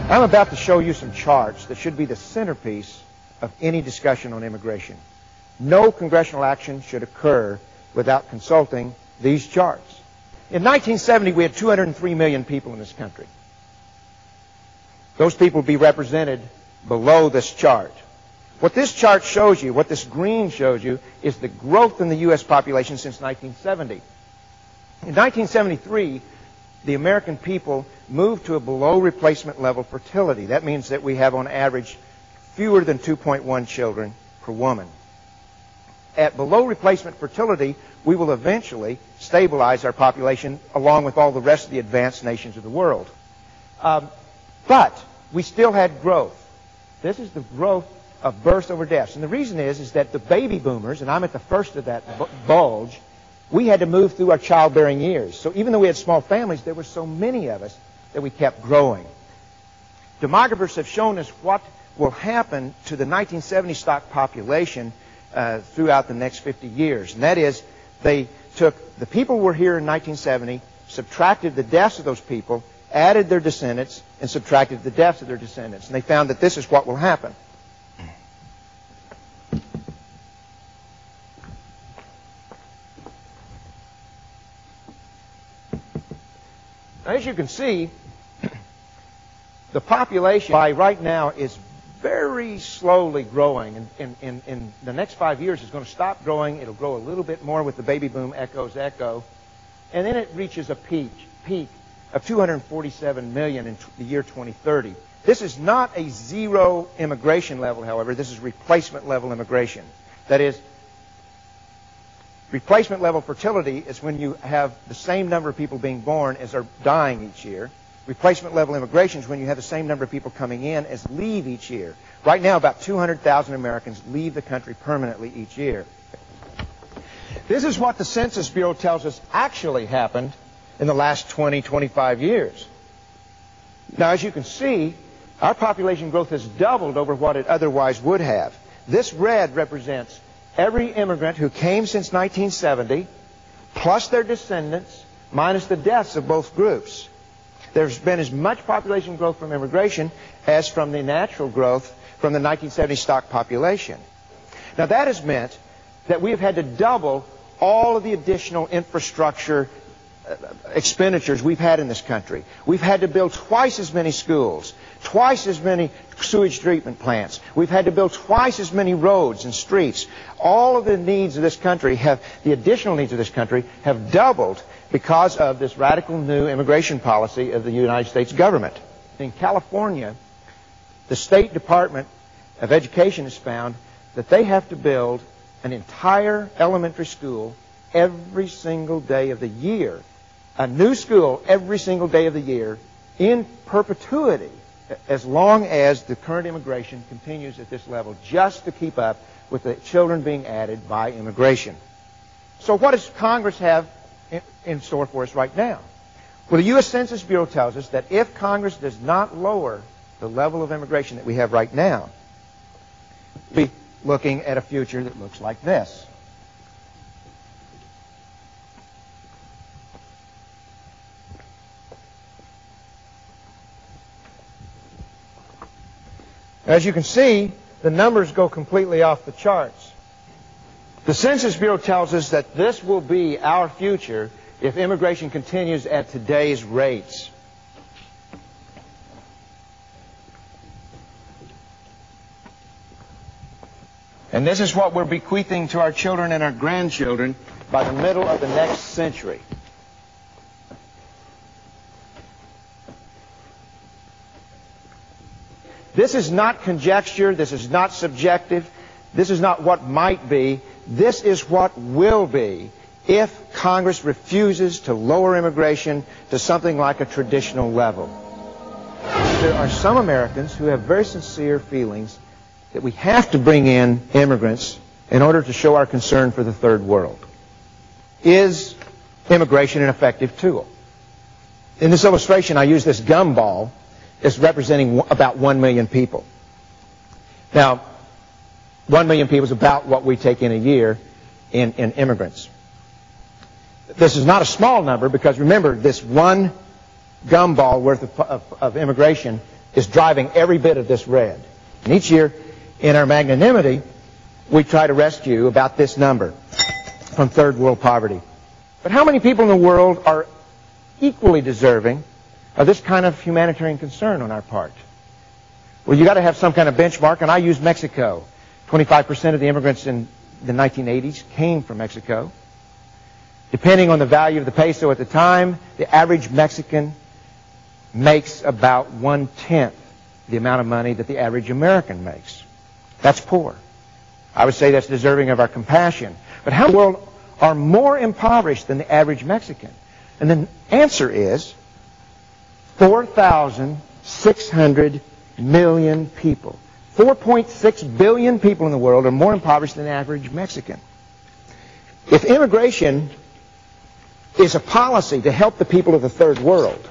I'm about to show you some charts that should be the centerpiece of any discussion on immigration. No congressional action should occur without consulting these charts. In 1970, we had 203 million people in this country. Those people would be represented below this chart. What this chart shows you, what this green shows you, is the growth in the U.S. population since 1970. In 1973, the American people moved to a below replacement level fertility. That means that we have on average fewer than 2.1 children per woman. At below replacement fertility, we will eventually stabilize our population along with all the rest of the advanced nations of the world. But we still had growth. This is the growth of births over deaths. And the reason is that the baby boomers, and I'm at the first of that bulge, we had to move through our childbearing years. So even though we had small families, there were so many of us that we kept growing. Demographers have shown us what will happen to the 1970 stock population throughout the next 50 years. And that is, they took the people who were here in 1970, subtracted the deaths of those people, added their descendants, and subtracted the deaths of their descendants. And they found that this is what will happen. Now, as you can see, the population by right now is very slowly growing. In the next 5 years, it's going to stop growing. It'll grow a little bit more with the baby boom echo. And then it reaches a peak of 247 million in the year 2030. This is not a zero immigration level, however. This is replacement level immigration. That is, replacement level fertility is when you have the same number of people being born as are dying each year. Replacement level immigration is when you have the same number of people coming in as leave each year. Right now, about 200,000 Americans leave the country permanently each year. This is what the Census Bureau tells us actually happened in the last 20, 25 years. Now, as you can see, our population growth has doubled over what it otherwise would have. This red represents every immigrant who came since 1970, plus their descendants, minus the deaths of both groups. There's been as much population growth from immigration as from the natural growth from the 1970 stock population. Now, that has meant that we have had to double all of the additional infrastructure expenditures we've had in this country. We've had to build twice as many schools, twice as many sewage treatment plants. We've had to build twice as many roads and streets. All of the needs of this country the additional needs of this country have doubled because of this radical new immigration policy of the United States government. In California, the State Department of Education has found that they have to build an entire elementary school every single day of the year. A new school every single day of the year in perpetuity as long as the current immigration continues at this level, just to keep up with the children being added by immigration. So what does Congress have in store for us right now? Well, the U.S. Census Bureau tells us that if Congress does not lower the level of immigration that we have right now, we'll be looking at a future that looks like this. As you can see, the numbers go completely off the charts. The Census Bureau tells us that this will be our future if immigration continues at today's rates. And this is what we're bequeathing to our children and our grandchildren by the middle of the next century. This is not conjecture. This is not subjective. This is not what might be. This is what will be if Congress refuses to lower immigration to something like a traditional level. There are some Americans who have very sincere feelings that we have to bring in immigrants in order to show our concern for the third world. Is immigration an effective tool? In this illustration, I use this gumball as representing about 1 million people. Now, 1 million people is about what we take in a year in immigrants. This is not a small number because, remember, this one gumball worth of immigration is driving every bit of this red. And each year, in our magnanimity, we try to rescue about this number from third world poverty. But how many people in the world are equally deserving of this kind of humanitarian concern on our part? Well, you got to have some kind of benchmark, and I use Mexico. 25% of the immigrants in the 1980s came from Mexico. Depending on the value of the peso at the time, the average Mexican makes about 1/10 the amount of money that the average American makes. That's poor. I would say that's deserving of our compassion. But how in the world are more impoverished than the average Mexican? And the answer is 4,600 million people. 4.6 billion people in the world are more impoverished than the average Mexican. If immigration is a policy to help the people of the third world,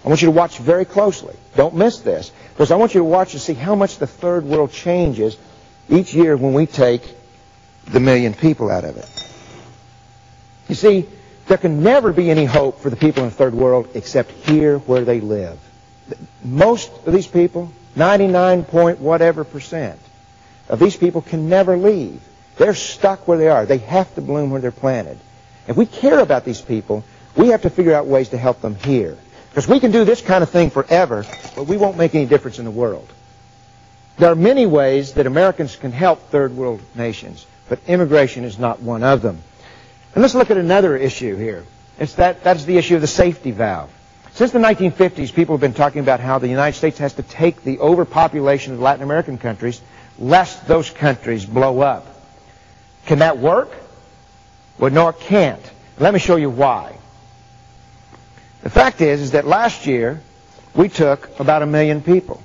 I want you to watch very closely. Don't miss this, because I want you to watch to see how much the third world changes each year when we take the million people out of it. You see, there can never be any hope for the people in the third world except here where they live. Most of these people, 99.whatever% of these people can never leave. They're stuck where they are. They have to bloom where they're planted. If we care about these people, we have to figure out ways to help them here. Because we can do this kind of thing forever, but we won't make any difference in the world. There are many ways that Americans can help third world nations, but immigration is not one of them. And let's look at another issue here. That's the issue of the safety valve. Since the 1950s, people have been talking about how the United States has to take the overpopulation of Latin American countries lest those countries blow up. Can that work? Well, no, it can't. Let me show you why. The fact is that last year we took about 1 million people.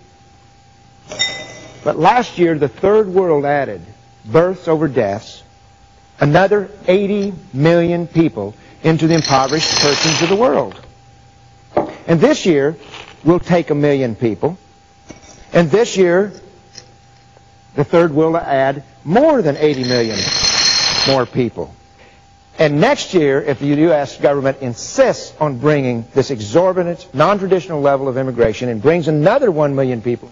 But last year the third world added births over deaths, another 80 million people into the impoverished persons of the world. And this year we'll take 1 million people. And this year the third world will add more than 80 million more people. And next year, if the U.S. government insists on bringing this exorbitant, non-traditional level of immigration and brings another 1 million people,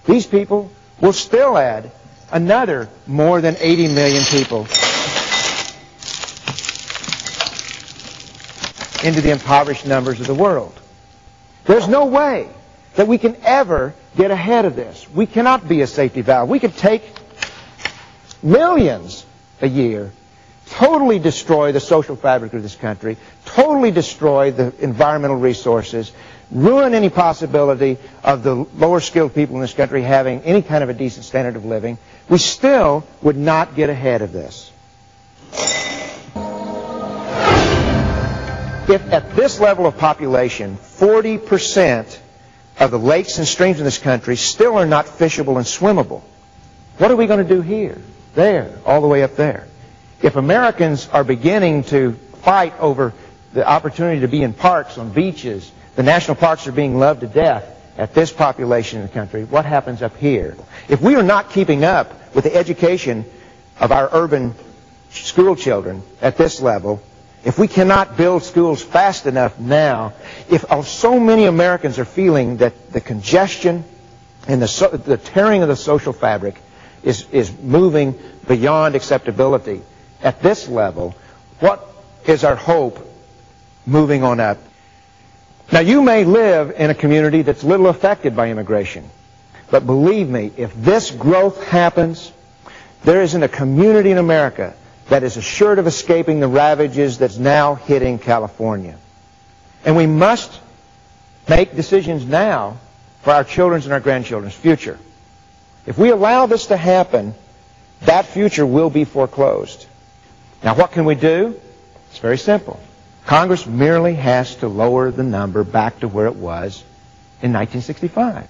these people will still add another more than 80 million people into the impoverished numbers of the world. There's no way that we can ever get ahead of this. We cannot be a safety valve. We could take millions a year, totally destroy the social fabric of this country, totally destroy the environmental resources, ruin any possibility of the lower skilled people in this country having any kind of a decent standard of living. We still would not get ahead of this. If at this level of population, 40% of the lakes and streams in this country still are not fishable and swimmable, what are we going to do here, there, all the way up there? If Americans are beginning to fight over the opportunity to be in parks, on beaches, the national parks are being loved to death at this population in the country, what happens up here? If we are not keeping up with the education of our urban school children at this level, if we cannot build schools fast enough now, if so many Americans are feeling that the congestion and the tearing of the social fabric is moving beyond acceptability at this level, what is our hope moving on up? Now, you may live in a community that's little affected by immigration, but believe me, if this growth happens, there isn't a community in America that is assured of escaping the ravages that's now hitting California. And we must make decisions now for our children's and our grandchildren's future. If we allow this to happen, that future will be foreclosed. Now, what can we do? It's very simple. Congress merely has to lower the number back to where it was in 1965.